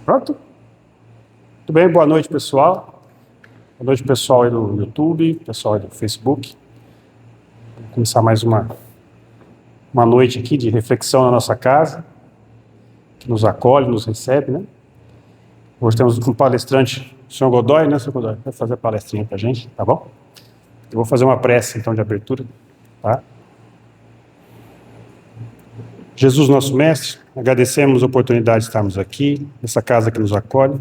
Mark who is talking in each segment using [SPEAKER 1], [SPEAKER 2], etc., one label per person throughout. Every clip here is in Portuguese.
[SPEAKER 1] Pronto? Tudo bem? Boa noite, pessoal. Boa noite, pessoal aí do YouTube, pessoal aí do Facebook. Vamos começar mais uma noite aqui de reflexão na nossa casa, que nos acolhe, nos recebe, né? Hoje temos um palestrante, o senhor Godoy, né, senhor Godoy? Vai fazer a palestrinha pra gente, tá bom? Eu vou fazer uma prece, então, de abertura, tá? Jesus, nosso mestre, agradecemos a oportunidade de estarmos aqui, nessa casa que nos acolhe.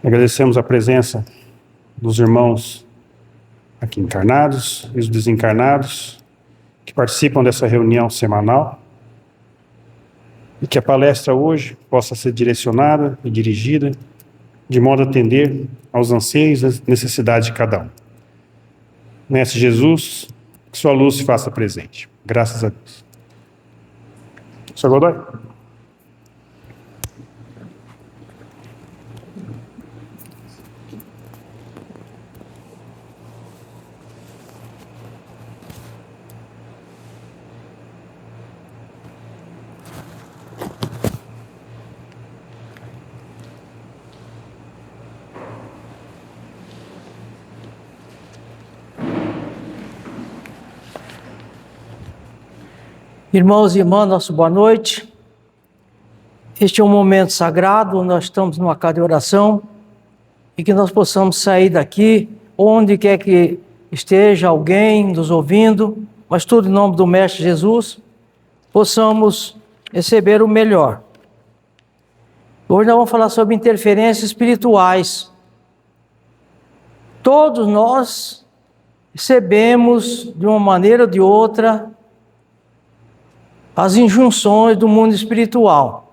[SPEAKER 1] Agradecemos a presença dos irmãos aqui encarnados e os desencarnados que participam dessa reunião semanal e que a palestra hoje possa ser direcionada e dirigida de modo a atender aos anseios e necessidades de cada um. Mestre Jesus, que sua luz se faça presente. Graças a Deus. Senhor Godoy.
[SPEAKER 2] Irmãos e irmãs, nossa boa noite. Este é um momento sagrado, nós estamos numa casa de oração e que nós possamos sair daqui, onde quer que esteja alguém nos ouvindo, mas tudo em nome do Mestre Jesus, possamos receber o melhor. Hoje nós vamos falar sobre interferências espirituais. Todos nós recebemos, de uma maneira ou de outra, as injunções do mundo espiritual.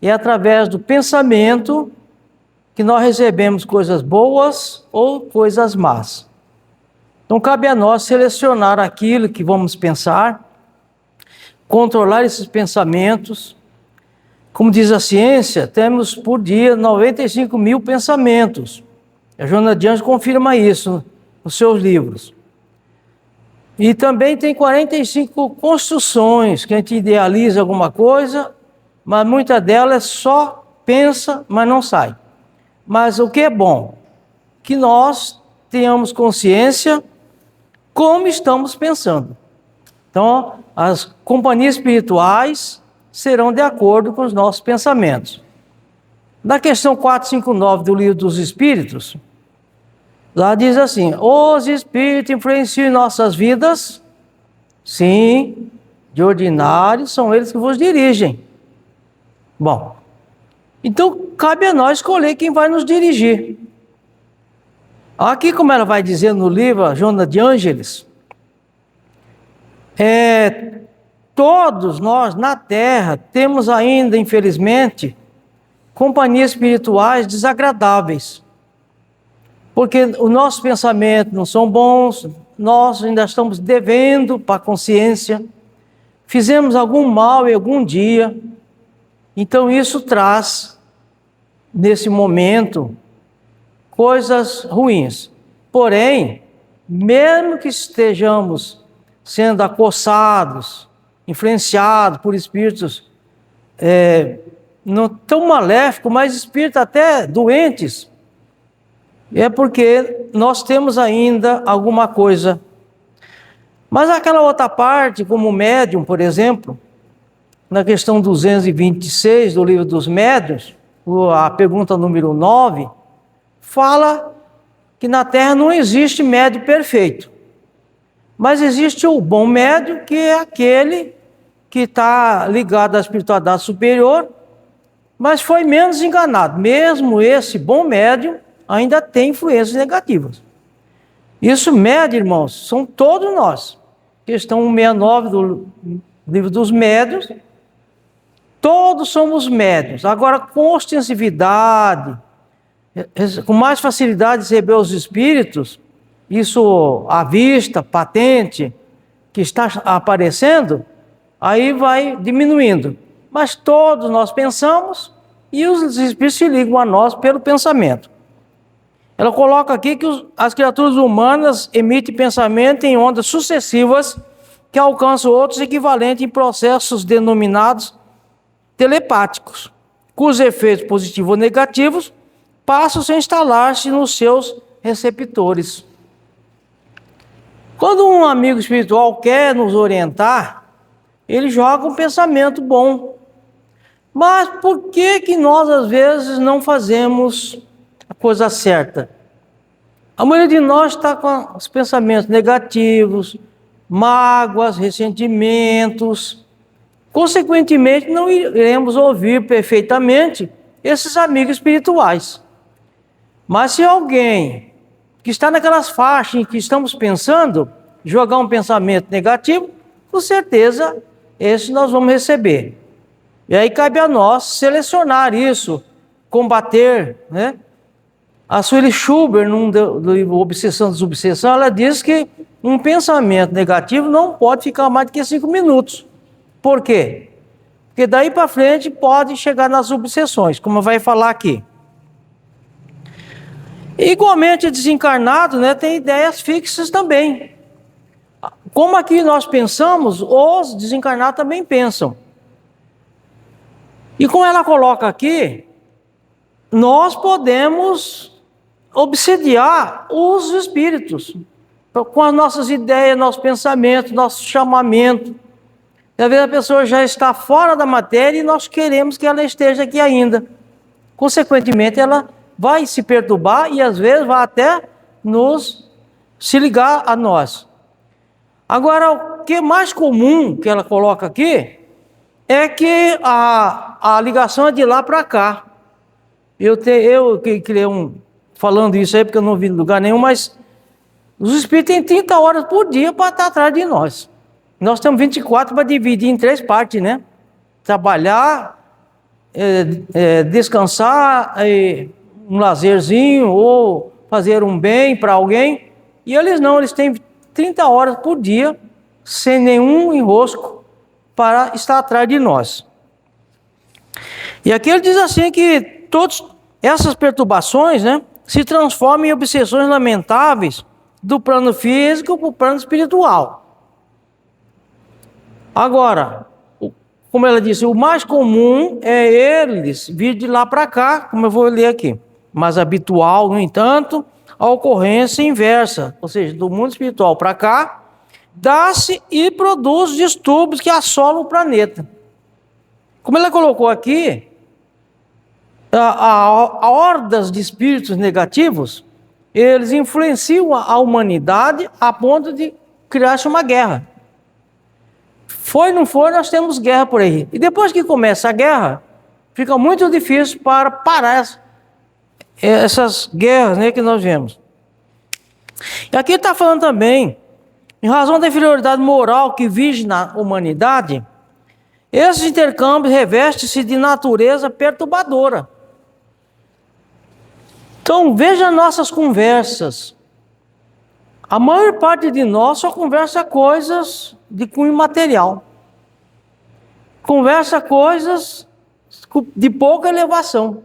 [SPEAKER 2] E é através do pensamento que nós recebemos coisas boas ou coisas más. Então cabe a nós selecionar aquilo que vamos pensar, controlar esses pensamentos. Como diz a ciência, temos por dia 95 mil pensamentos. A Joana de Anjos confirma isso nos seus livros. E também tem 45 construções, que a gente idealiza alguma coisa, mas muitas delas só pensa, mas não sai. Mas o que é bom? Que nós tenhamos consciência como estamos pensando. Então, as companhias espirituais serão de acordo com os nossos pensamentos. Na questão 459 do Livro dos Espíritos, lá diz assim: os espíritos influenciam em nossas vidas? Sim, de ordinário são eles que vos dirigem. Bom, então cabe a nós escolher quem vai nos dirigir. Aqui, como ela vai dizer no livro, a Joana de Ângeles, todos nós na Terra temos ainda, infelizmente, companhias espirituais desagradáveis. Porque os nossos pensamentos não são bons, nós ainda estamos devendo para a consciência, fizemos algum mal em algum dia, então isso traz, nesse momento, coisas ruins. Porém, mesmo que estejamos sendo acossados, influenciados por espíritos não tão maléficos, mas espíritos até doentes, é porque nós temos ainda alguma coisa. Mas aquela outra parte, como o médium, por exemplo, na questão 226 do Livro dos Médiuns, a pergunta número 9, fala que na Terra não existe médium perfeito. Mas existe o bom médium, que é aquele que está ligado à espiritualidade superior, mas foi menos enganado. Mesmo esse bom médium ainda tem influências negativas. Isso mede, irmãos, são todos nós. Questão 169 do Livro dos Médiuns, todos somos médiuns. Agora, com ostensividade, com mais facilidade de receber os espíritos, isso à vista, patente, que está aparecendo, aí vai diminuindo. Mas todos nós pensamos e os espíritos se ligam a nós pelo pensamento. Ela coloca aqui que as criaturas humanas emitem pensamento em ondas sucessivas que alcançam outros equivalentes em processos denominados telepáticos. cujos efeitos positivos ou negativos passam a instalar-se nos seus receptores. Quando um amigo espiritual quer nos orientar, ele joga um pensamento bom. Mas por que nós, às vezes, não fazemos a coisa certa? A maioria de nós está com os pensamentos negativos, mágoas, ressentimentos. Consequentemente, não iremos ouvir perfeitamente esses amigos espirituais. Mas se alguém que está naquelas faixas em que estamos pensando, jogar um pensamento negativo, com certeza esse nós vamos receber. E aí cabe a nós selecionar isso, combater, né? A Sueli Schubert, num livro Obsessão e Desobsessão, ela diz que um pensamento negativo não pode ficar mais do que 5 minutos. Por quê? Porque daí para frente pode chegar nas obsessões, como vai falar aqui. Igualmente, desencarnado, né, tem ideias fixas também. Como aqui nós pensamos, os desencarnados também pensam. E como ela coloca aqui, nós podemos obsediar os espíritos com as nossas ideias, nosso pensamento, nosso chamamento. E às vezes a pessoa já está fora da matéria e nós queremos que ela esteja aqui ainda. Consequentemente, ela vai se perturbar e às vezes vai até se ligar a nós. Agora, o que é mais comum que ela coloca aqui é que a ligação é de lá para cá. Eu criei falando isso aí porque eu não vi em lugar nenhum, mas os espíritos têm 30 horas por dia para estar atrás de nós. Nós temos 24 para dividir em 3 partes, né? Trabalhar, descansar, um lazerzinho ou fazer um bem para alguém. E eles não, eles têm 30 horas por dia, sem nenhum enrosco, para estar atrás de nós. E aqui ele diz assim que todas essas perturbações, né, se transformam em obsessões lamentáveis do plano físico para o plano espiritual. Agora, como ela disse, o mais comum é eles vir de lá para cá, como eu vou ler aqui. Mas habitual, no entanto, a ocorrência inversa, ou seja, do mundo espiritual para cá, dá-se e produz distúrbios que assolam o planeta. Como ela colocou aqui, a hordas de espíritos negativos, eles influenciam a humanidade a ponto de criar-se uma guerra. Foi, não foi, nós temos guerra por aí. E depois que começa a guerra, fica muito difícil para parar essas guerras, né, que nós vemos. E aqui está falando também, em razão da inferioridade moral que vige na humanidade, esses intercâmbios revestem-se de natureza perturbadora. Então, veja nossas conversas. A maior parte de nós só conversa coisas de cunho material. Conversa coisas de pouca elevação.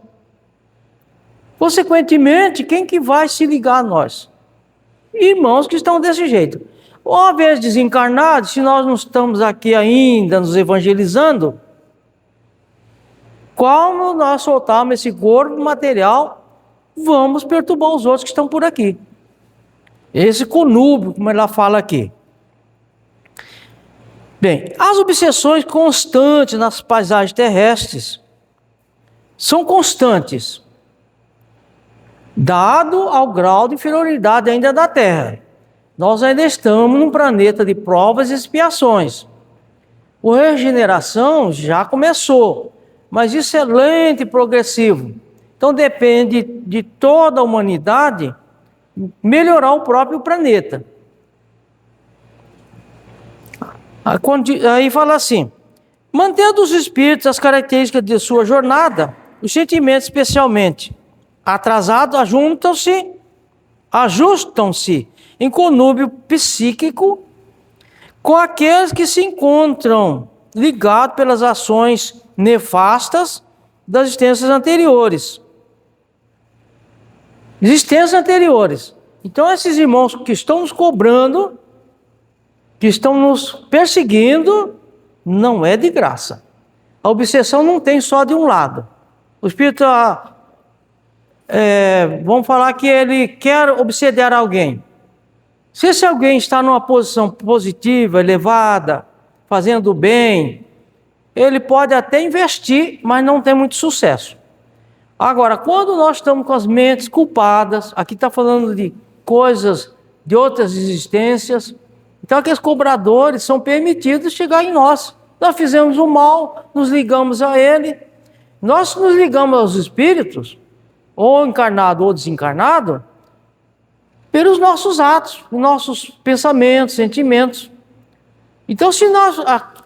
[SPEAKER 2] Consequentemente, quem que vai se ligar a nós? Irmãos que estão desse jeito. Uma vez desencarnados, se nós não estamos aqui ainda nos evangelizando, como nós soltarmos esse corpo material, vamos perturbar os outros que estão por aqui. Esse conúbio, como ela fala aqui. Bem, as obsessões constantes nas paisagens terrestres são constantes, dado ao grau de inferioridade ainda da Terra. Nós ainda estamos num planeta de provas e expiações. A regeneração já começou, mas isso é lento e progressivo. Então depende de toda a humanidade melhorar o próprio planeta. Aí fala assim: mantendo os espíritos as características de sua jornada, os sentimentos especialmente atrasados ajustam-se em conúbio psíquico com aqueles que se encontram ligados pelas ações nefastas das existências anteriores. Então, esses irmãos que estão nos cobrando, que estão nos perseguindo, não é de graça. A obsessão não tem só de um lado. O espírito, vamos falar que ele quer obsediar alguém. Se esse alguém está numa posição positiva, elevada, fazendo bem, ele pode até investir, mas não tem muito sucesso. Agora, quando nós estamos com as mentes culpadas, aqui está falando de coisas de outras existências, então aqueles cobradores são permitidos chegar em nós. Nós fizemos o mal, nos ligamos a ele. Nós nos ligamos aos espíritos, ou encarnado ou desencarnado, pelos nossos atos, nossos pensamentos, sentimentos. Então, se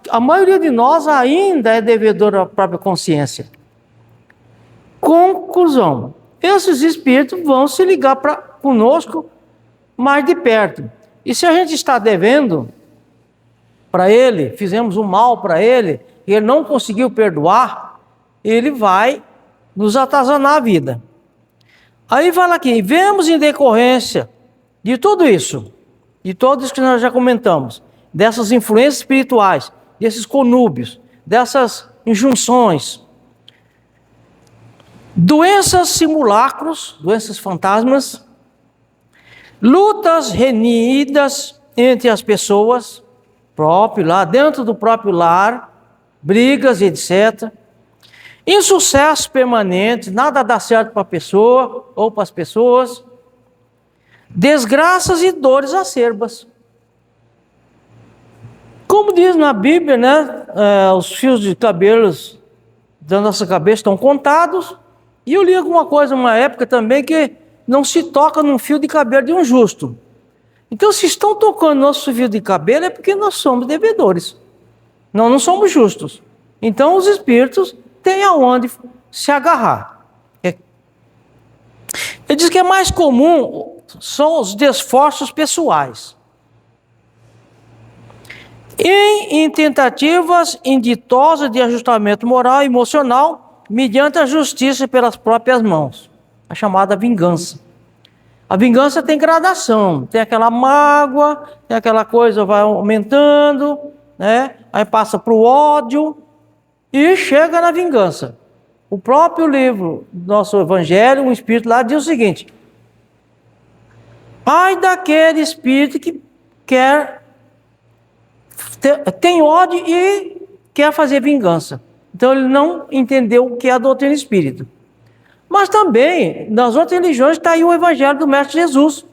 [SPEAKER 2] a maioria de nós ainda é devedor à própria consciência. Conclusão: esses espíritos vão se ligar conosco mais de perto. E se a gente está devendo para ele, fizemos um mal para ele, e ele não conseguiu perdoar, ele vai nos atazanar a vida. Aí fala aqui: vemos em decorrência de tudo isso, de tudo isso que nós já comentamos, dessas influências espirituais, desses conúbios, dessas injunções, doenças simulacros, doenças fantasmas, lutas renhidas entre as pessoas, lá dentro do próprio lar, brigas, etc. Insucessos permanentes, nada dá certo para a pessoa ou para as pessoas, desgraças e dores acerbas. Como diz na Bíblia, né? Os fios de cabelos da nossa cabeça estão contados. E eu li alguma coisa numa época também que não se toca num fio de cabelo de um justo. Então, se estão tocando nosso fio de cabelo, é porque nós somos devedores. Nós não somos justos. Então, os espíritos têm aonde se agarrar. Ele diz que é mais comum são os desforços pessoais. Em tentativas inditosas de ajustamento moral e emocional, mediante a justiça pelas próprias mãos, a chamada vingança. A vingança tem gradação, tem aquela mágoa, tem aquela coisa, vai aumentando, né? Aí passa para o ódio e chega na vingança. O próprio livro do nosso Evangelho, o Espírito lá diz o seguinte: ai daquele espírito que tem ódio e quer fazer vingança. Então ele não entendeu o que é a doutrina espírita. Mas também, nas outras religiões, está aí o Evangelho do Mestre Jesus,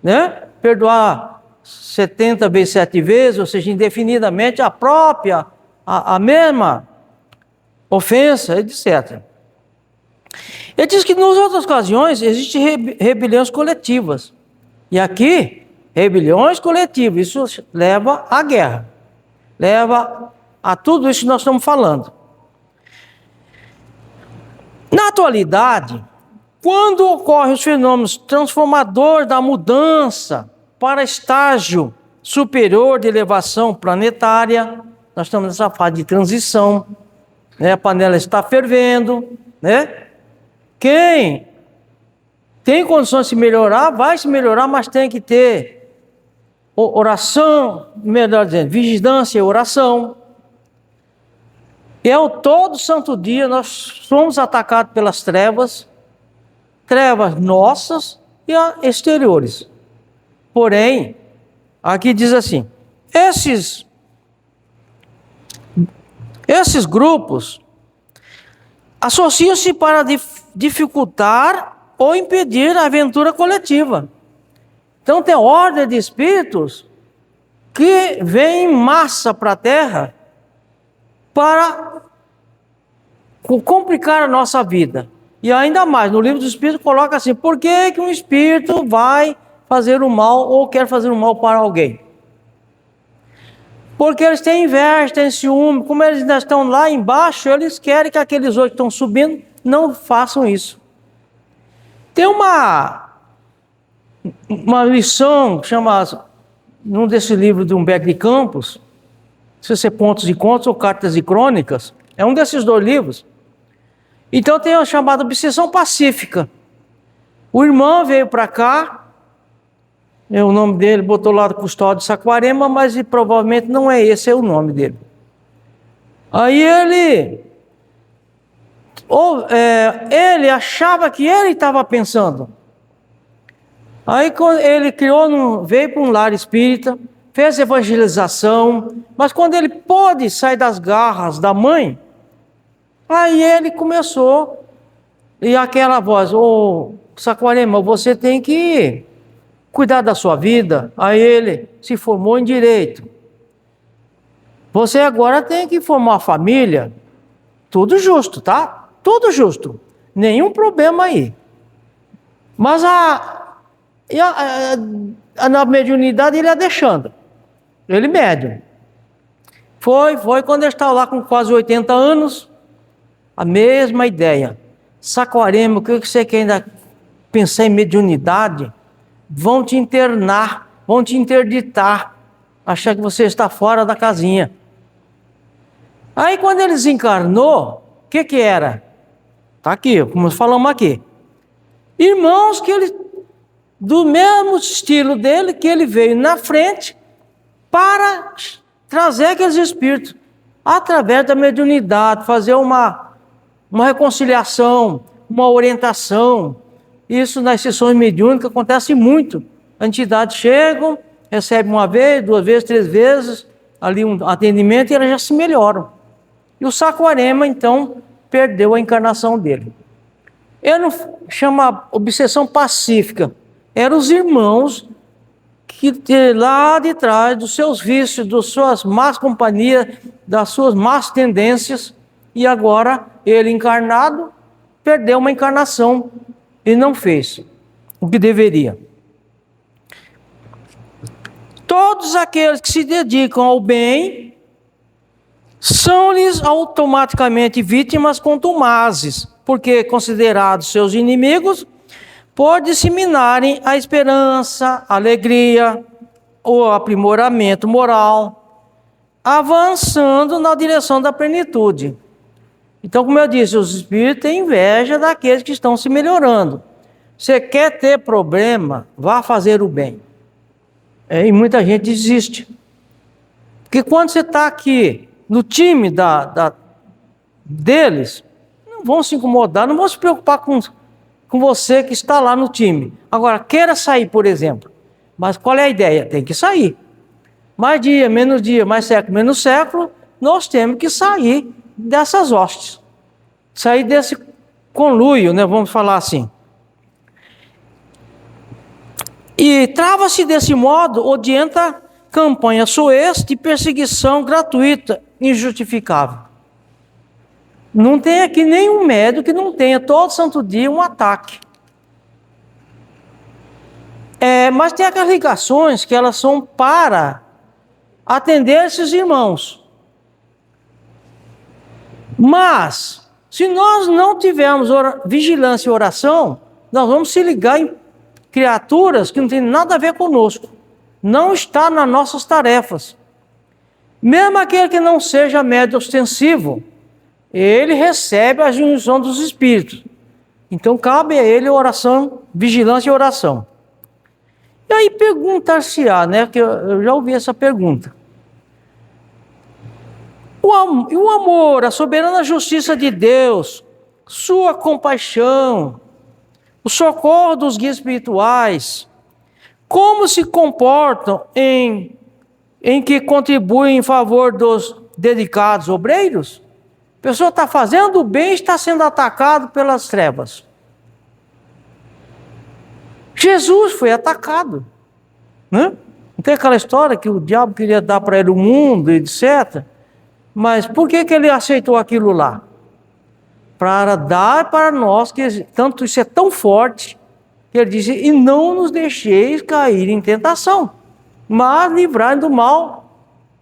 [SPEAKER 2] né? Perdoar 70 vezes 7 vezes, ou seja, indefinidamente, a mesma ofensa, etc. Ele diz que nas outras ocasiões existem rebeliões coletivas. E aqui, rebeliões coletivas, isso leva à guerra, leva a tudo isso que nós estamos falando. Na atualidade, quando ocorrem os fenômenos transformadores da mudança para estágio superior de elevação planetária, nós estamos nessa fase de transição, né? A panela está fervendo, né? Quem tem condições de se melhorar, vai se melhorar, mas tem que ter oração, melhor dizendo, vigilância e oração. E todo santo dia nós somos atacados pelas trevas nossas e exteriores. Porém, aqui diz assim: esses grupos associam-se para dificultar ou impedir a aventura coletiva. Então tem ordem de espíritos que vêm em massa para a Terra para complicar a nossa vida. E ainda mais, no livro dos Espíritos coloca assim: por que um espírito vai fazer o mal ou quer fazer o mal para alguém? Porque eles têm inveja, têm ciúme. Como eles ainda estão lá embaixo, eles querem que aqueles outros que estão subindo não façam isso. Tem uma lição que chama, num desse livro de Humberto de Campos, não sei se é Pontos e Contos ou Cartas e Crônicas, é um desses dois livros. Então tem a chamada obsessão pacífica. O irmão veio para cá, o nome dele botou lá do Custódio de Saquarema, mas provavelmente não é esse o nome dele. Aí ele Ele achava que ele estava pensando. Aí quando ele veio para um lar espírita, fez evangelização, mas quando ele pôde sair das garras da mãe, aí ele começou, e aquela voz: ô Saquarema, você tem que cuidar da sua vida. Aí ele se formou em direito. Você agora tem que formar uma família. Tudo justo, tá? Tudo justo. Nenhum problema aí. Mas na mediunidade ele ia deixando. Ele médium. Foi quando ele estava lá com quase 80 anos, a mesma ideia. Saquarema, o que você quer ainda pensar em mediunidade? Vão te internar, vão te interditar, achar que você está fora da casinha. Aí quando ele desencarnou, o que era? Está aqui, como falamos aqui. Irmãos do mesmo estilo dele, que ele veio na frente para trazer aqueles espíritos, através da mediunidade, fazer uma reconciliação, uma orientação. Isso nas sessões mediúnicas acontece muito. A entidade chega, recebe uma vez, 2 vezes, 3 vezes, ali um atendimento, e elas já se melhoram. E o Saquarema, então, perdeu a encarnação dele. Ele não chama obsessão pacífica. Eram os irmãos que lá de trás, dos seus vícios, das suas más companhias, das suas más tendências, e agora ele encarnado perdeu uma encarnação e não fez o que deveria. Todos aqueles que se dedicam ao bem são-lhes automaticamente vítimas contumazes, porque considerados seus inimigos, por disseminarem a esperança, a alegria, o aprimoramento moral, avançando na direção da plenitude. Então, como eu disse, os espíritos têm inveja daqueles que estão se melhorando. Você quer ter problema, vá fazer o bem. E muita gente desiste. Porque quando você está aqui no time deles, não vão se incomodar, não vão se preocupar com você que está lá no time. Agora, queira sair, por exemplo. Mas qual é a ideia? Tem que sair. Mais dia, mais século, menos século, nós temos que sair dessas hostes. Sair desse conluio, né? Vamos falar assim. E trava-se desse modo odienta campanha soez de perseguição gratuita, injustificável. Não tem aqui nenhum médium que não tenha todo santo dia um ataque. Mas tem aquelas ligações que elas são para atender esses irmãos. Mas, se nós não tivermos vigilância e oração, nós vamos se ligar em criaturas que não tem nada a ver conosco. Não está nas nossas tarefas. Mesmo aquele que não seja médium ostensivo, ele recebe a junção dos espíritos. Então cabe a ele oração, vigilância e oração. E aí perguntar-se-á, né? Que eu já ouvi essa pergunta. E o amor, a soberana justiça de Deus, sua compaixão, o socorro dos guias espirituais, como se comportam em que contribuem em favor dos dedicados obreiros? A pessoa está fazendo o bem e está sendo atacado pelas trevas. Jesus foi atacado, né? Não tem aquela história que o diabo queria dar para ele o mundo, etc. Mas por que ele aceitou aquilo lá? Para dar para nós, que tanto isso é tão forte, que ele disse: e não nos deixeis cair em tentação, mas livrai do mal,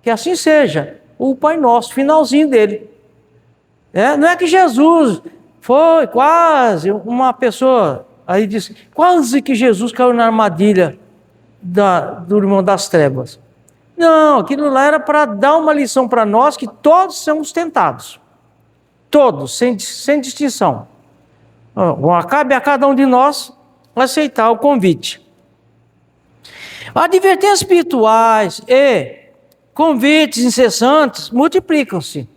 [SPEAKER 2] que assim seja. O Pai Nosso, finalzinho dele. Não é que Jesus foi quase uma pessoa, aí diz, quase que Jesus caiu na armadilha do irmão das trevas. Não, aquilo lá era para dar uma lição para nós, que todos somos tentados. Todos, sem distinção. Cabe a cada um de nós aceitar o convite. Advertências espirituais e convites incessantes multiplicam-se.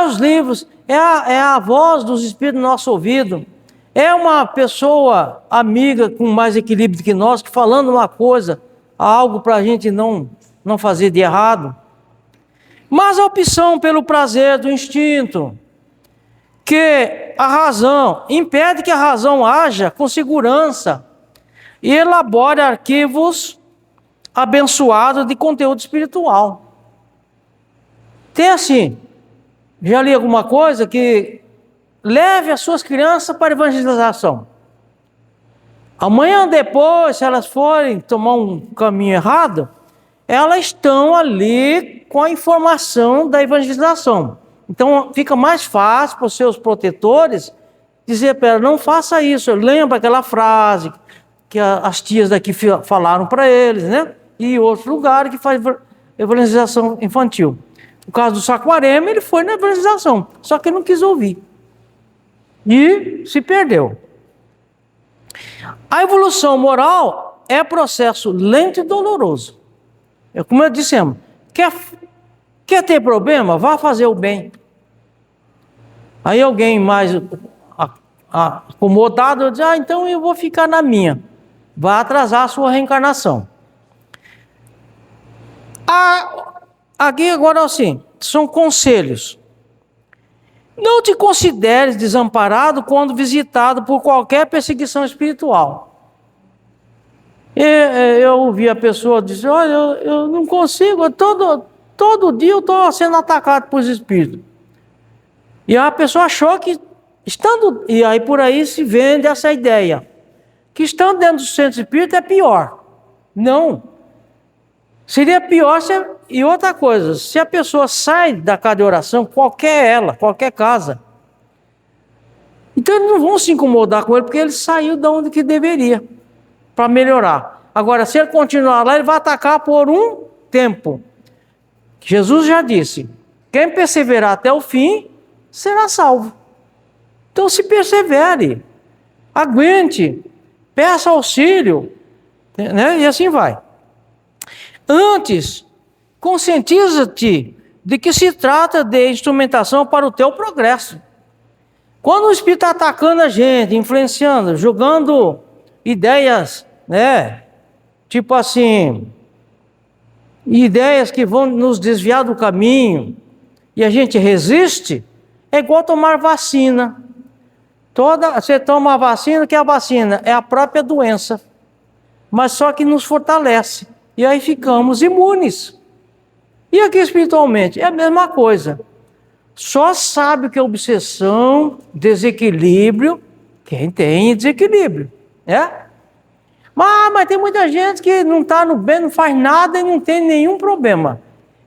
[SPEAKER 2] Os livros, é a voz dos espíritos no nosso ouvido. É uma pessoa amiga com mais equilíbrio do que nós, que falando uma coisa, algo para a gente não fazer de errado. Mas a opção pelo prazer do instinto, que a razão impede que a razão haja com segurança e elabore arquivos abençoados de conteúdo espiritual. Tem assim, já li alguma coisa que leve as suas crianças para a evangelização. Amanhã depois, se elas forem tomar um caminho errado, elas estão ali com a informação da evangelização. Então fica mais fácil para os seus protetores dizer para ela, não faça isso. Lembra aquela frase que as tias daqui falaram para eles, né? E outros lugares que faz evangelização infantil. No caso do Saquarema, ele foi na evangelização, só que ele não quis ouvir. E se perdeu. A evolução moral é processo lento e doloroso. Como eu disse, quer ter problema? Vá fazer o bem. Aí alguém mais acomodado diz, então eu vou ficar na minha. Vai atrasar a sua reencarnação. Aqui agora assim, são conselhos. Não te consideres desamparado quando visitado por qualquer perseguição espiritual. Eu ouvi a pessoa dizer, olha, eu não consigo, todo dia eu estou sendo atacado por espíritos. E a pessoa achou que, e aí por aí se vende essa ideia, que estando dentro do centro espírita é pior. Não. Seria pior e outra coisa, se a pessoa sai da casa de oração, qualquer casa, então eles não vão se incomodar com ele, porque ele saiu de onde que deveria, para melhorar. Agora, se ele continuar lá, ele vai atacar por um tempo. Jesus já disse, quem perseverar até o fim, será salvo. Então se persevere, aguente, peça auxílio, né? E assim vai. Antes, conscientiza-te de que se trata de instrumentação para o teu progresso. Quando o Espírito está atacando a gente, influenciando, jogando ideias, né? Tipo assim, ideias que vão nos desviar do caminho, e a gente resiste, é igual tomar vacina. Você toma a vacina, que é a vacina? É a própria doença, mas só que nos fortalece. E aí ficamos imunes. E aqui espiritualmente, é a mesma coisa. Só sabe o que é obsessão, desequilíbrio, quem tem desequilíbrio, né? Mas tem muita gente que não está no bem, não faz nada e não tem nenhum problema.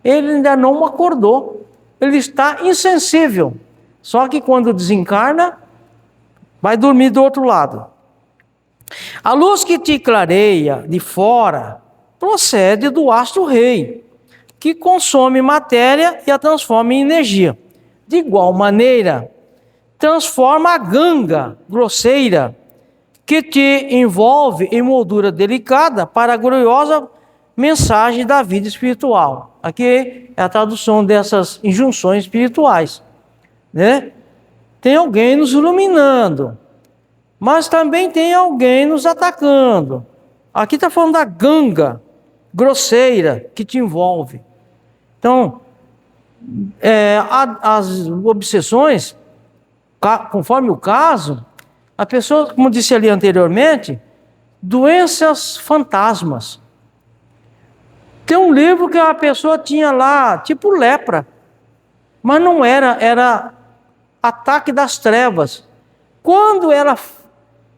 [SPEAKER 2] Ele ainda não acordou. Ele está insensível. Só que quando desencarna, vai dormir do outro lado. A luz que te clareia de fora procede do astro-rei, que consome matéria e a transforma em energia. De igual maneira, transforma a ganga grosseira, que te envolve em moldura delicada para a gloriosa mensagem da vida espiritual. Aqui é a tradução dessas injunções espirituais, né? Tem alguém nos iluminando, mas também tem alguém nos atacando. Aqui está falando da ganga grosseira que te envolve. Então, as obsessões, conforme o caso, a pessoa, como disse ali anteriormente, doenças fantasmas. Tem um livro que a pessoa tinha lá, tipo lepra, mas não era ataque das trevas. Quando ela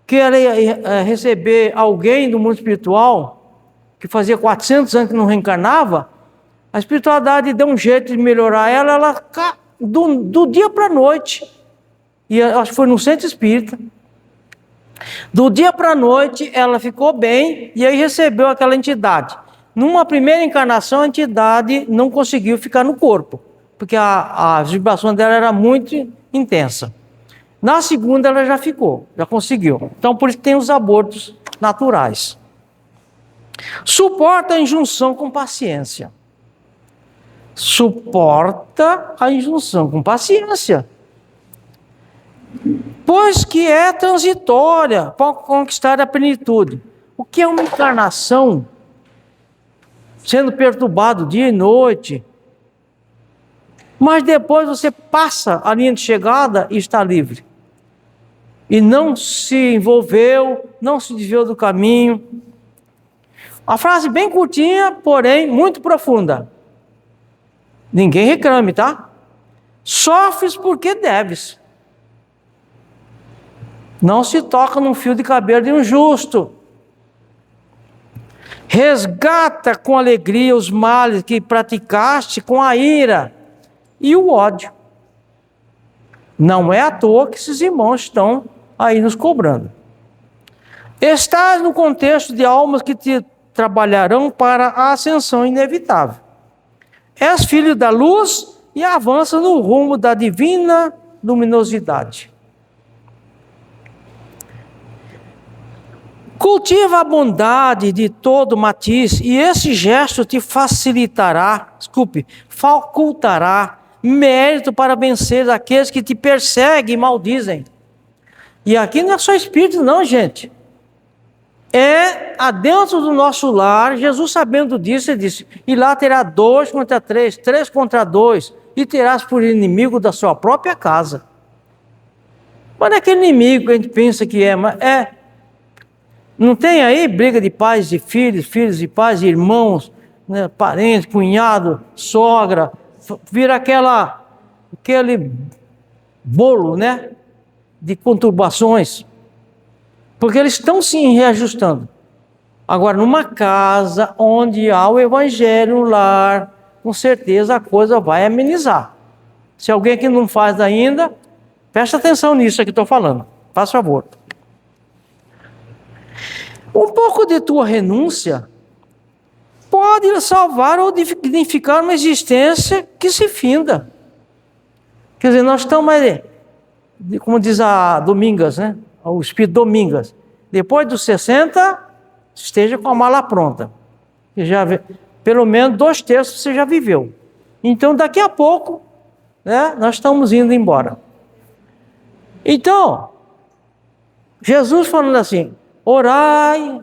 [SPEAKER 2] queria receber alguém do mundo espiritual, que fazia 400 anos que não reencarnava, a espiritualidade deu um jeito de melhorar ela do dia para a noite, e acho que foi no centro espírita, do dia para a noite ela ficou bem, e aí recebeu aquela entidade. Numa primeira encarnação, a entidade não conseguiu ficar no corpo, porque a vibração dela era muito intensa. Na segunda ela já ficou, já conseguiu. Então por isso tem os abortos naturais. Suporta a injunção com paciência. Suporta a injunção com paciência. pois que é transitória para conquistar a plenitude. O que é uma encarnação? Sendo perturbado dia e noite, mas depois você passa a linha de chegada e está livre. E não se envolveu, não se desviou do caminho. A frase bem curtinha, porém muito profunda. Ninguém reclame, tá? Sofres porque deves. Não se toca num fio de cabelo de um justo. Resgata com alegria os males que praticaste com a ira e o ódio. Não é à toa que esses irmãos estão aí nos cobrando. Estás no contexto de almas que te trabalharão para a ascensão inevitável. És filho da luz e avança no rumo da divina luminosidade. Cultiva a bondade de todo matiz e esse gesto te facultará mérito para vencer aqueles que te perseguem e maldizem. E aqui não é só espírito não, gente. É adentro do nosso lar. Jesus, sabendo disso, ele disse: e lá terá 2 contra 3, 3 contra 2, e terás por inimigo da sua própria casa. Mas não é aquele inimigo que a gente pensa que é, mas é. Não tem aí briga de pais e filhos, filhos e pais, irmãos, né, parentes, cunhado, sogra, vira aquele bolo, né, de conturbações, porque eles estão sim reajustando. Agora, numa casa onde há o evangelho no lar, com certeza a coisa vai amenizar. Se alguém que não faz ainda, presta atenção nisso que estou falando, faz favor. Um pouco de tua renúncia pode salvar ou dignificar uma existência que se finda. Quer dizer, nós estamos aí, como diz a Domingas, né? O Espírito Domingas, depois dos 60, esteja com a mala pronta. Pelo menos 2/3 você já viveu. Então, daqui a pouco, né, nós estamos indo embora. Então, Jesus falando assim: orai,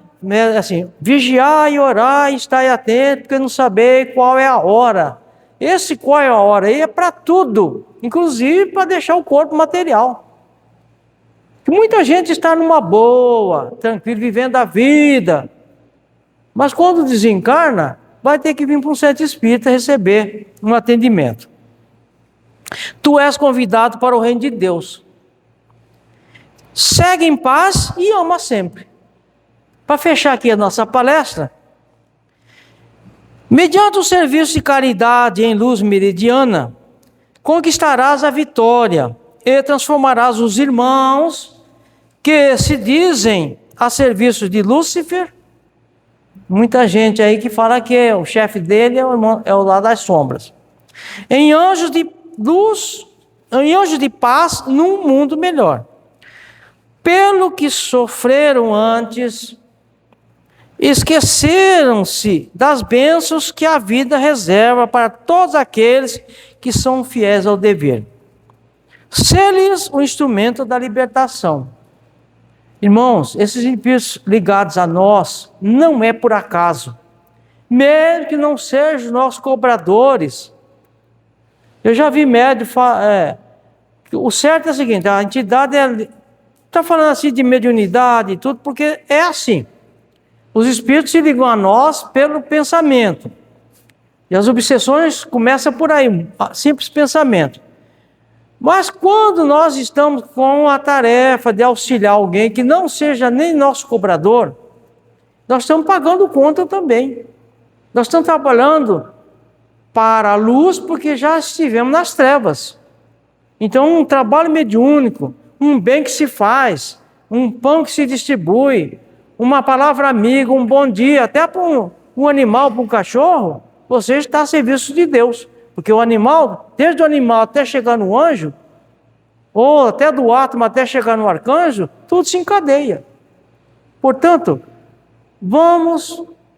[SPEAKER 2] assim, vigiai e orai, estai atento, porque não sabeis qual é a hora. Esse qual é a hora aí é para tudo, inclusive para deixar o corpo material. Muita gente está numa boa, tranquilo, vivendo a vida, mas quando desencarna, vai ter que vir para um centro espírita receber um atendimento. Tu és convidado para o reino de Deus. Segue em paz e ama sempre. Para fechar aqui a nossa palestra, mediante o serviço de caridade em luz meridiana, conquistarás a vitória e transformarás os irmãos que se dizem a serviço de Lúcifer. Muita gente aí que fala que o chefe dele é o lá das sombras. Em anjos de luz, em anjos de paz, num mundo melhor. Pelo que sofreram antes, esqueceram-se das bênçãos que a vida reserva para todos aqueles que são fiéis ao dever. Ser-lhes o instrumento da libertação. Irmãos, esses espíritos ligados a nós não é por acaso. Mesmo que não sejam nossos cobradores. Eu já vi médium o certo é o seguinte: a entidade está falando assim de mediunidade e tudo, porque é assim. Os espíritos se ligam a nós pelo pensamento. E as obsessões começam por aí, simples pensamento. Mas quando nós estamos com a tarefa de auxiliar alguém que não seja nem nosso cobrador, nós estamos pagando conta também. Nós estamos trabalhando para a luz porque já estivemos nas trevas. Então, um trabalho mediúnico, um bem que se faz, um pão que se distribui, uma palavra amiga, um bom dia, até para um animal, para um cachorro, você está a serviço de Deus. Porque o animal, desde o animal até chegar no anjo, ou até do átomo até chegar no arcanjo, tudo se encadeia. Portanto,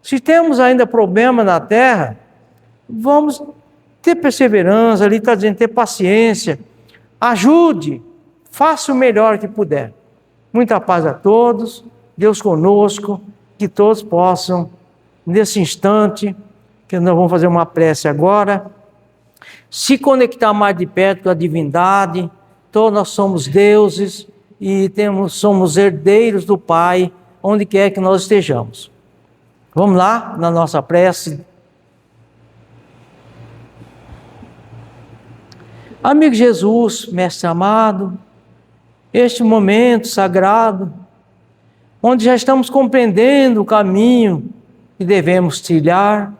[SPEAKER 2] se temos ainda problema na Terra, vamos ter perseverança, ali está dizendo, ter paciência, ajude, faça o melhor que puder. Muita paz a todos, Deus conosco, que todos possam, nesse instante, que nós vamos fazer uma prece agora, se conectar mais de perto com a divindade. Todos nós somos deuses e somos herdeiros do Pai, onde quer que nós estejamos. Vamos lá, na nossa prece. Amigo Jesus, Mestre amado, este momento sagrado, onde já estamos compreendendo o caminho que devemos trilhar,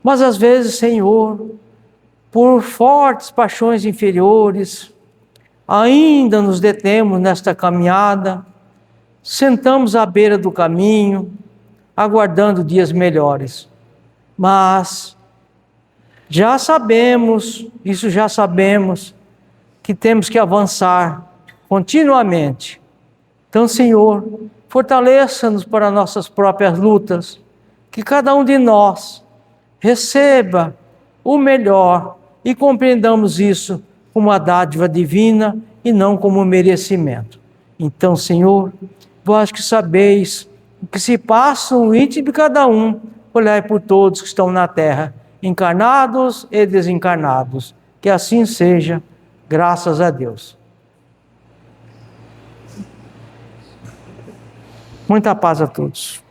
[SPEAKER 2] mas às vezes, Senhor, por fortes paixões inferiores, ainda nos detemos nesta caminhada, sentamos à beira do caminho, aguardando dias melhores. Mas já sabemos, que temos que avançar continuamente. Então, Senhor, fortaleça-nos para nossas próprias lutas, que cada um de nós receba o melhor e compreendamos isso como uma dádiva divina e não como um merecimento. Então, Senhor, vós que sabeis o que se passa no íntimo de cada um, olhai por todos que estão na terra, encarnados e desencarnados. Que assim seja, graças a Deus. Muita paz a todos.